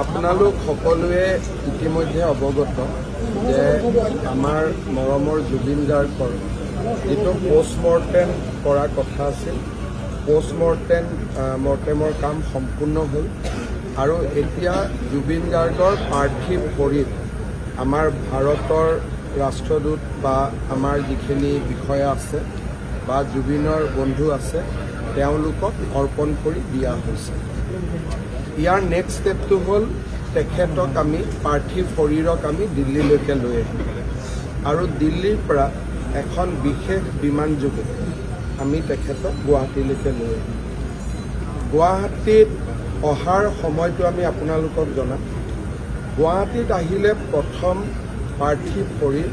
আপোনালোক সকলোৱে ইতিমধ্যে অৱগত যে আমাৰ মৰমৰ জুবিন গাৰ্গৰ যিটো পোষ্টমৰ্টেম কৰাৰ কথা আছিল পোষ্টমৰ্টেমৰ কাম সম্পূৰ্ণ হ'ল আৰু এতিয়া জুবিন গাৰ্গৰ পাৰ্থিৱ শৰীৰ আমাৰ ভাৰতৰ ৰাষ্ট্ৰদূত বা আমাৰ যিখিনি বিষয়া আছে বা জুবিনৰ বন্ধু আছে তেওঁলোকক অৰ্পণ কৰি দিয়া হৈছে। ইয়াৰ নেক্সট ষ্টেপটো হ'ল তেখেতক আমি পাৰ্থিৱ শৰীৰক আমি দিল্লীলৈকে লৈ আহিম আৰু দিল্লীৰ পৰা এখন বিশেষ বিমানযোগে আমি তেখেতক গুৱাহাটীলৈকে লৈ আহিম। গুৱাহাটীত অহাৰ সময়টো আমি আপোনালোকক জনাম। গুৱাহাটীত আহিলে প্ৰথম পাৰ্থিৱ শৰীৰ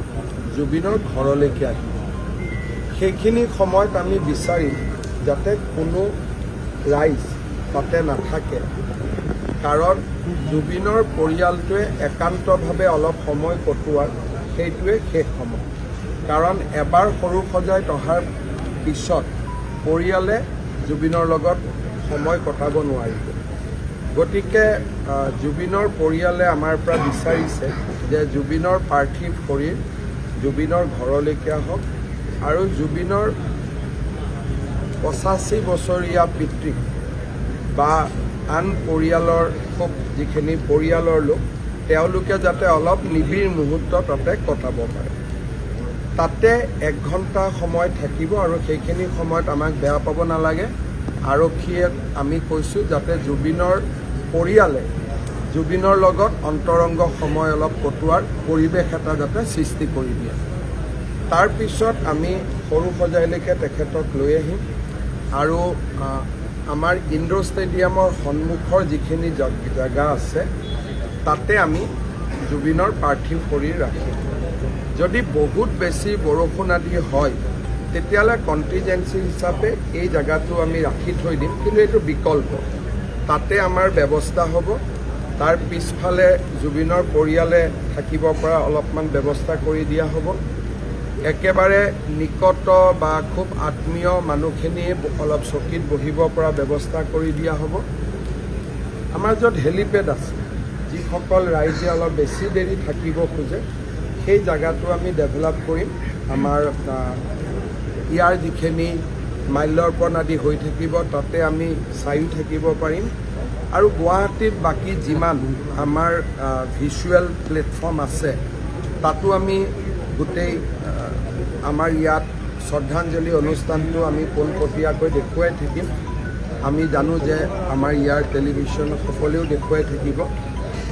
জুবিনৰ ঘৰলৈকে আহিব। সেইখিনি সময়ত আমি বিচাৰিম যাতে কোনো ৰাইজ তাতে নাথাকে, কাৰণ জুবিনৰ পৰিয়ালটোৱে একান্তভাৱে অলপ সময় কটোৱাৰ সেইটোৱে শেষ সময়, কাৰণ এবাৰ সৰু সজাইত অহাৰ পিছত পৰিয়ালে জুবিনৰ লগত সময় কটাব নোৱাৰিব। গতিকে জুবিনৰ পৰিয়ালে আমাৰ পৰা বিচাৰিছে যে জুবিনৰ পাৰ্থিৱ শৰীৰ জুবিনৰ ঘৰলৈকে আহক আৰু জুবিনৰ 85 বছৰীয়া পিতৃক বা আন পৰিয়ালৰ যিখিনি পৰিয়ালৰ লোক তেওঁলোকে যাতে অলপ নিবিড় মুহূৰ্ত তাতে কটাব পাৰে। তাতে 1 ঘণ্টা সময় থাকিব আৰু সেইখিনি সময়ত আমাক বেয়া পাব নালাগে। আৰক্ষীয়ে আমি কৈছোঁ যাতে জুবিনৰ পৰিয়ালে জুবিনৰ লগত অন্তৰংগ সময় অলপ কটোৱাৰ পৰিৱেশ এটা যাতে সৃষ্টি কৰি দিয়ে। তাৰপিছত আমি সৰু সজাইলৈকে তেখেতক লৈ আহিম আৰু আমাৰ ইণ্ডোৰ ষ্টেডিয়ামৰ সন্মুখৰ যিখিনি জেগা আছে তাতে আমি জুবিনৰ পাৰ্থিৱ শৰীৰ ৰাখিম। যদি বহুত বেছি বৰষুণ আদি হয় তেতিয়াহ'লে কণ্টিজেঞ্চি হিচাপে এই জেগাটো আমি ৰাখি থৈ দিম, কিন্তু এইটো বিকল্প। তাতে আমাৰ ব্যৱস্থা হ'ব। তাৰ পিছফালে জুবিনৰ পৰিয়ালে থাকিব পৰা অলপমান ব্যৱস্থা কৰি দিয়া হ'ব। একেবাৰে নিকট বা খুব আত্মীয় মানুহখিনি অলপ চকীত বহিব পৰা ব্যৱস্থা কৰি দিয়া হ'ব। আমাৰ য'ত হেলিপেড আছে, যিসকল ৰাইজে অলপ বেছি দেৰি থাকিব খোজে সেই জেগাটো আমি ডেভেলপ কৰিম। আমাৰ ইয়াৰ যিখিনি মাল্যাৰ্পণ আদি হৈ থাকিব তাতে আমি চায়ো থাকিব পাৰিম আৰু গুৱাহাটীত বাকী যিমান আমাৰ ভিজুৱেল প্লেটফৰ্ম আছে তাতো আমি গোটেই আমাৰ ইয়াত শ্ৰদ্ধাঞ্জলি অনুষ্ঠানটো আমি পোনপটীয়াকৈ দেখুৱাই থাকিম। আমি জানো যে আমাৰ ইয়াৰ টেলিভিশ্যন সকলেও দেখুৱাই থাকিব।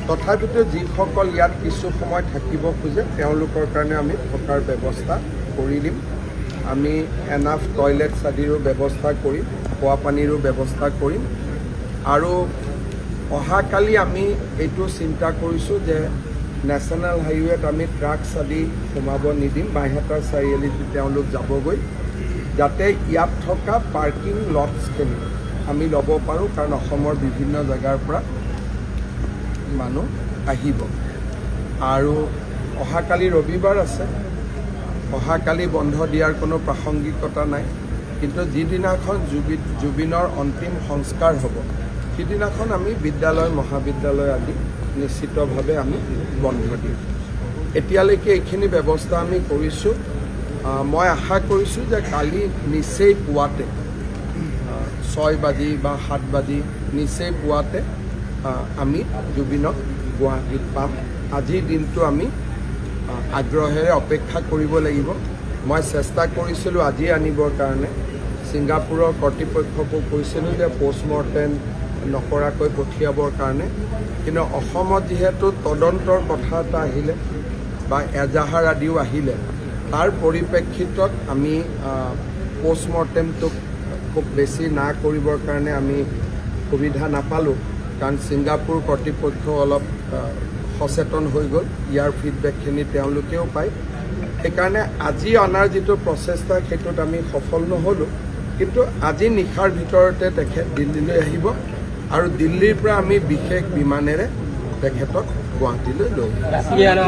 তথাপিতো যিসকল ইয়াত কিছু সময় থাকিব খোজে তেওঁলোকৰ কাৰণে আমি থকাৰ ব্যৱস্থা কৰি দিম। আমি এনাফ টয়লেটছ আদিৰো ব্যৱস্থা কৰিম, খোৱা পানীৰো ব্যৱস্থা কৰিম আৰু অহাকালি আমি এইটো চিন্তা কৰিছোঁ যে নেশ্যনেল হাইৱেত আমি ট্ৰাকছ আদি সোমাব নিদিম। বাইহাটা চাৰিআলিত তেওঁলোক যাবগৈ, যাতে ইয়াত থকা পাৰ্কিং লটছখিনি আমি ল'ব পাৰোঁ, কাৰণ অসমৰ বিভিন্ন জেগাৰ পৰা মানুহ আহিব। আৰু অহাকালি ৰবিবাৰ আছে, অহাকালি বন্ধ দিয়াৰ কোনো প্ৰাসংগিকতা নাই, কিন্তু যিদিনাখন জুবিনৰ অন্তিম সংস্কাৰ হ'ব সিদিনাখন আমি বিদ্যালয় মহাবিদ্যালয় আদি নিশ্চিতভাৱে আমি বন্ধ দিম। এতিয়ালৈকে এইখিনি ব্যৱস্থা আমি কৰিছোঁ। মই আশা কৰিছোঁ যে কালি নিচেই পুৱাতে 6 বাজি বা 7 বাজি নিচেই পুৱাতে আমি জুবিনক গুৱাহাটীত পাম। আজিৰ দিনটো আমি আগ্ৰহেৰে অপেক্ষা কৰিব লাগিব। মই চেষ্টা কৰিছিলোঁ আজি আনিবৰ কাৰণে, ছিংগাপুৰৰ কৰ্তৃপক্ষকো কৈছিলোঁ যে পোষ্টমৰ্টেম নকৰাকৈ পঠিয়াবৰ কাৰণে, কিন্তু অসমত যিহেতু তদন্তৰ কথা এটা আহিলে বা এজাহাৰ আদিও আহিলে তাৰ পৰিপ্ৰেক্ষিতত আমি পোষ্টমৰ্টেমটোক খুব বেছি না কৰিবৰ কাৰণে আমি সুবিধা নাপালোঁ, কাৰণ ছিংগাপুৰ কৰ্তৃপক্ষ অলপ সচেতন হৈ গ'ল। ইয়াৰ ফিডবেকখিনি তেওঁলোকেও পায়। সেইকাৰণে আজি অনাৰ যিটো প্ৰচেষ্টা সেইটোত আমি সফল নহ'লোঁ, কিন্তু আজি নিশাৰ ভিতৰতে তেখেত দিল্লীলৈ আহিব আৰু দিল্লীৰ পৰা আমি বিশেষ বিমানেৰে তেখেতক গুৱাহাটীলৈ লৈ আহিম।